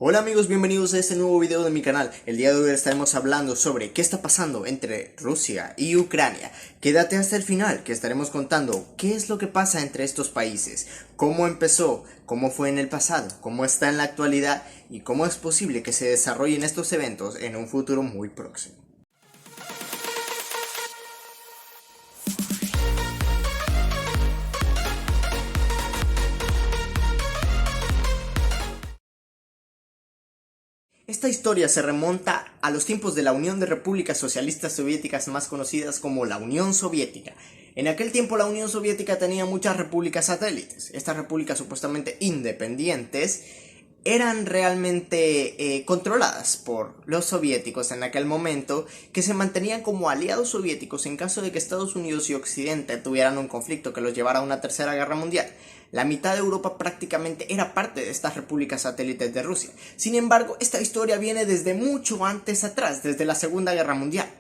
Hola amigos, bienvenidos a este nuevo video de mi canal. El día de hoy estaremos hablando sobre qué está pasando entre Rusia y Ucrania. Quédate hasta el final, que estaremos contando qué es lo que pasa entre estos países, cómo empezó, cómo fue en el pasado, cómo está en la actualidad y cómo es posible que se desarrollen estos eventos en un futuro muy próximo. Esta historia se remonta a los tiempos de la Unión de Repúblicas Socialistas Soviéticas, más conocidas como la Unión Soviética. En aquel tiempo la Unión Soviética tenía muchas repúblicas satélites. Estas repúblicas supuestamente independientes eran realmente controladas por los soviéticos en aquel momento, que se mantenían como aliados soviéticos en caso de que Estados Unidos y Occidente tuvieran un conflicto que los llevara a una tercera guerra mundial. La mitad de Europa prácticamente era parte de estas repúblicas satélites de Rusia. Sin embargo, esta historia viene desde mucho antes atrás, desde la Segunda Guerra Mundial.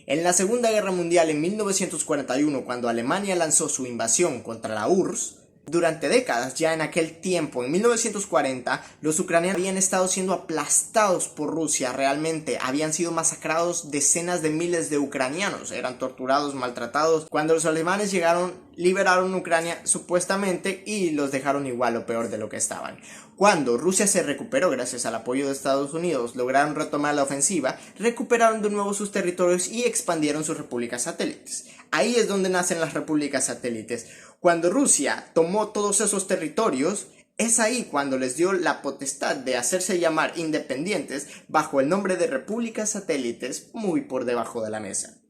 En la Segunda Guerra Mundial, en 1941, cuando Alemania lanzó su invasión contra la URSS, durante décadas, ya en aquel tiempo, en 1940, los ucranianos habían estado siendo aplastados por Rusia, realmente habían sido masacrados decenas de miles de ucranianos, eran torturados, maltratados. Cuando los alemanes llegaron, liberaron Ucrania supuestamente y los dejaron igual o peor de lo que estaban. Cuando Rusia se recuperó gracias al apoyo de Estados Unidos, lograron retomar la ofensiva, recuperaron de nuevo sus territorios y expandieron sus repúblicas satélites. Ahí es donde nacen las repúblicas satélites. Cuando Rusia tomó todos esos territorios, es ahí cuando les dio la potestad de hacerse llamar independientes bajo el nombre de repúblicas satélites, muy por debajo de la mesa.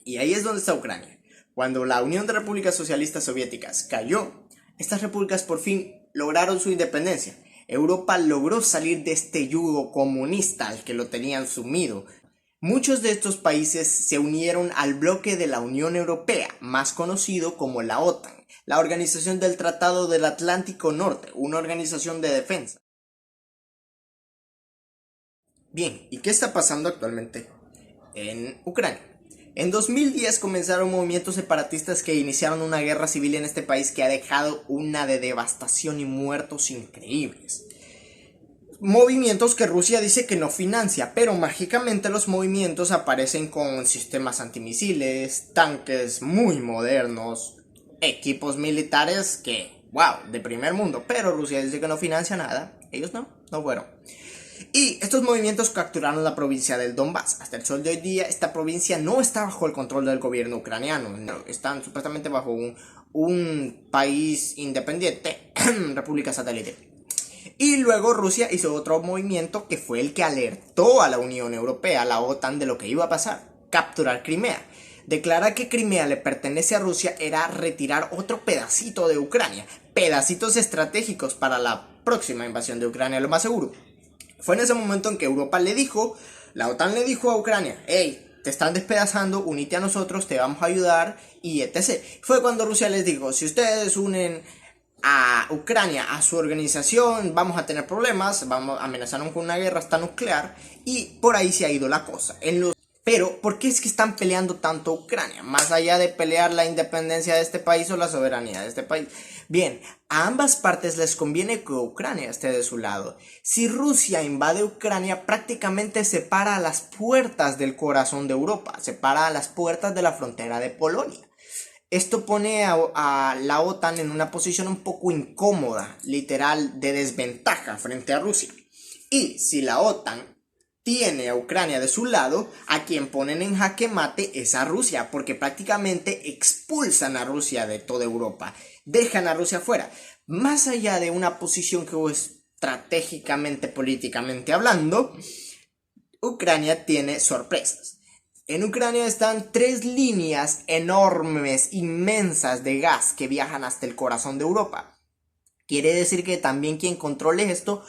Y ahí es donde está Ucrania. Cuando la Unión de Repúblicas Socialistas Soviéticas cayó, estas repúblicas por fin lograron su independencia. Europa logró salir de este yugo comunista al que lo tenían sumido. Muchos de estos países se unieron al bloque de la Unión Europea, más conocido como la OTAN, la Organización del Tratado del Atlántico Norte, una organización de defensa. Bien, ¿y qué está pasando actualmente en Ucrania? En 2010 comenzaron movimientos separatistas que iniciaron una guerra civil en este país que ha dejado una de devastación y muertos increíbles. Movimientos que Rusia dice que no financia, pero mágicamente los movimientos aparecen con sistemas antimisiles, tanques muy modernos, equipos militares que, wow, de primer mundo, pero Rusia dice que no financia nada, ellos no fueron. Y estos movimientos capturaron la provincia del Donbass. Hasta el sol de hoy día, esta provincia no está bajo el control del gobierno ucraniano. No, están supuestamente bajo un país independiente, república satélite. Y luego Rusia hizo otro movimiento que fue el que alertó a la Unión Europea, a la OTAN, de lo que iba a pasar: capturar Crimea. Declarar que Crimea le pertenece a Rusia era retirar otro pedacito de Ucrania, pedacitos estratégicos para la próxima invasión de Ucrania, lo más seguro. Fue en ese momento en que la OTAN le dijo a Ucrania: hey, te están despedazando, unite a nosotros, te vamos a ayudar, y etc. Fue cuando Rusia les dijo: si ustedes unen a Ucrania a su organización, vamos a tener problemas, amenazaron con una guerra hasta nuclear, y por ahí se ha ido la cosa. Pero, ¿por qué es que están peleando tanto Ucrania? Más allá de pelear la independencia de este país o la soberanía de este país. Bien, a ambas partes les conviene que Ucrania esté de su lado. Si Rusia invade Ucrania, prácticamente separa las puertas del corazón de Europa, separa las puertas de la frontera de Polonia. Esto pone a la OTAN en una posición un poco incómoda, literal, de desventaja frente a Rusia. Y si la OTAN tiene a Ucrania de su lado, a quien ponen en jaque mate es a Rusia, porque prácticamente expulsan a Rusia de toda Europa, dejan a Rusia fuera. Más allá de una posición que estratégicamente, políticamente hablando, Ucrania tiene sorpresas. En Ucrania están 3 líneas enormes, inmensas de gas que viajan hasta el corazón de Europa. Quiere decir que también quien controle esto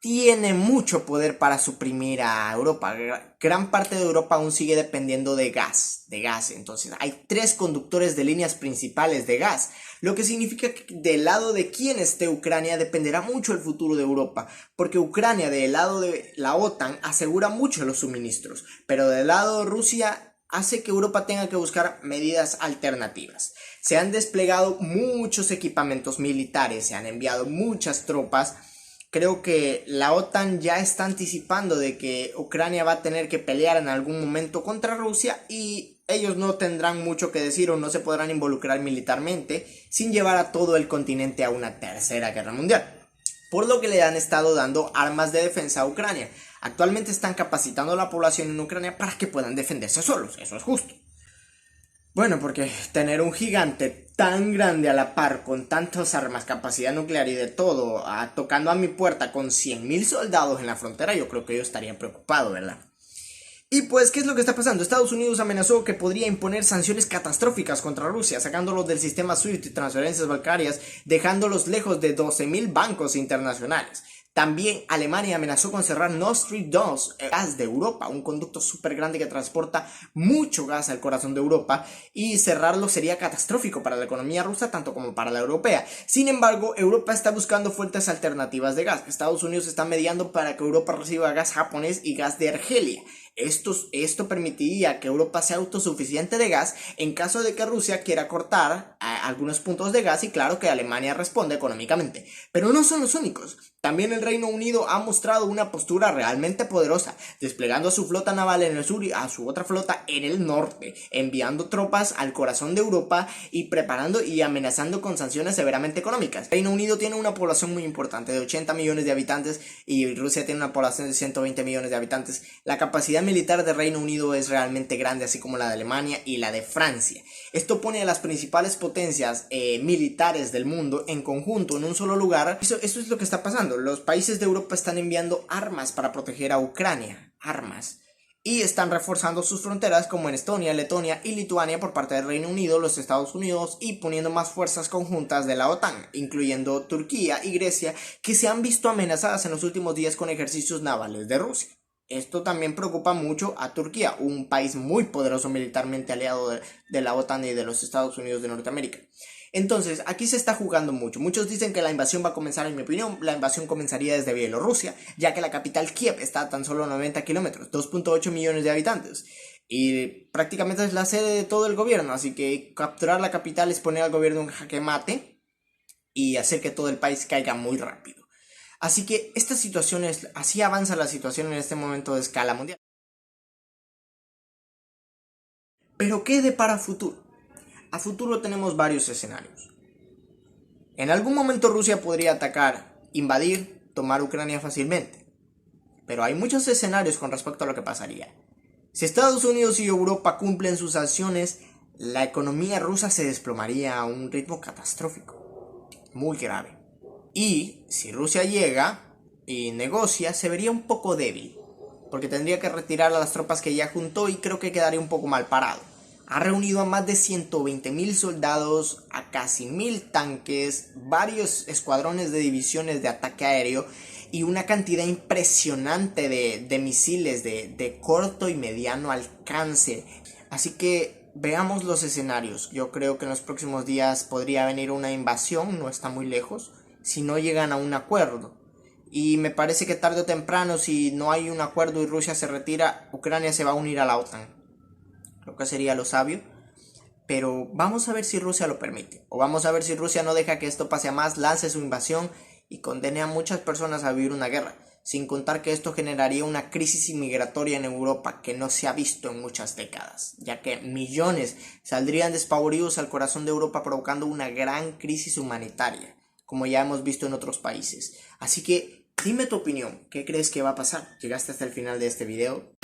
tiene mucho poder para suprimir a Europa. Gran parte de Europa aún sigue dependiendo de gas. Entonces hay 3 conductores de líneas principales de gas, lo que significa que del lado de quien esté Ucrania dependerá mucho el futuro de Europa, porque Ucrania del lado de la OTAN asegura mucho los suministros, pero del lado de Rusia hace que Europa tenga que buscar medidas alternativas. Se han desplegado muchos equipamientos militares, se han enviado muchas tropas Creo que la OTAN ya está anticipando de que Ucrania va a tener que pelear en algún momento contra Rusia y ellos no tendrán mucho que decir o no se podrán involucrar militarmente sin llevar a todo el continente a una tercera guerra mundial. Por lo que le han estado dando armas de defensa a Ucrania. Actualmente están capacitando a la población en Ucrania para que puedan defenderse solos, eso es justo. Bueno, porque tener un gigante tan grande a la par, con tantas armas, capacidad nuclear y de todo, tocando a mi puerta con 100.000 soldados en la frontera, yo creo que yo estaría preocupado, ¿verdad? Y pues, ¿qué es lo que está pasando? Estados Unidos amenazó que podría imponer sanciones catastróficas contra Rusia, sacándolos del sistema SWIFT y transferencias bancarias, dejándolos lejos de 12.000 bancos internacionales. También Alemania amenazó con cerrar Nord Stream 2, gas de Europa, un conducto súper grande que transporta mucho gas al corazón de Europa, y cerrarlo sería catastrófico para la economía rusa tanto como para la europea. Sin embargo, Europa está buscando fuentes alternativas de gas. Estados Unidos está mediando para que Europa reciba gas japonés y gas de Argelia. Esto permitiría que Europa sea autosuficiente de gas en caso de que Rusia quiera cortar algunos puntos de gas, y claro que Alemania responde económicamente. Pero no son los únicos. También el Reino Unido ha mostrado una postura realmente poderosa, desplegando su flota naval en el sur y a su otra flota en el norte, enviando tropas al corazón de Europa y preparando y amenazando con sanciones severamente económicas. El Reino Unido tiene una población muy importante de 80 millones de habitantes y Rusia tiene una población de 120 millones de habitantes. La capacidad militar del Reino Unido es realmente grande, así como la de Alemania y la de Francia. Esto pone a las principales potencias militares del mundo en conjunto en un solo lugar. Eso es lo que está pasando. Los países de Europa están enviando armas para proteger a Ucrania, armas, y están reforzando sus fronteras como en Estonia, Letonia y Lituania por parte del Reino Unido, los Estados Unidos, y poniendo más fuerzas conjuntas de la OTAN, incluyendo Turquía y Grecia, que se han visto amenazadas en los últimos días con ejercicios navales de Rusia. Esto también preocupa mucho a Turquía, un país muy poderoso militarmente aliado de la OTAN y de los Estados Unidos de Norteamérica. Entonces, aquí se está jugando mucho. Muchos dicen que la invasión va a comenzar, en mi opinión, la invasión comenzaría desde Bielorrusia, ya que la capital Kiev está a tan solo 90 kilómetros, 2.8 millones de habitantes. Y prácticamente es la sede de todo el gobierno, así que capturar la capital es poner al gobierno en jaque mate y hacer que todo el país caiga muy rápido. Así que esta situación así avanza la situación en este momento de escala mundial. Pero ¿qué depara futuro? A futuro tenemos varios escenarios. En algún momento Rusia podría atacar, invadir, tomar Ucrania fácilmente. Pero hay muchos escenarios con respecto a lo que pasaría. Si Estados Unidos y Europa cumplen sus sanciones, la economía rusa se desplomaría a un ritmo catastrófico, muy grave. Y si Rusia llega y negocia, se vería un poco débil, porque tendría que retirar a las tropas que ya juntó y creo que quedaría un poco mal parado. Ha reunido a más de 120.000 soldados, a casi 1.000 tanques, varios escuadrones de divisiones de ataque aéreo y una cantidad impresionante de misiles de corto y mediano alcance. Así que veamos los escenarios. Yo creo que en los próximos días podría venir una invasión, no está muy lejos, si no llegan a un acuerdo. Y me parece que tarde o temprano, si no hay un acuerdo y Rusia se retira, Ucrania se va a unir a la OTAN. Creo que sería lo sabio. Pero vamos a ver si Rusia lo permite. O vamos a ver si Rusia no deja que esto pase a más, lance su invasión y condene a muchas personas a vivir una guerra. Sin contar que esto generaría una crisis inmigratoria en Europa que no se ha visto en muchas décadas, ya que millones saldrían despavoridos al corazón de Europa, provocando una gran crisis humanitaria, como ya hemos visto en otros países. Así que dime tu opinión, ¿qué crees que va a pasar? ¿Llegaste hasta el final de este video?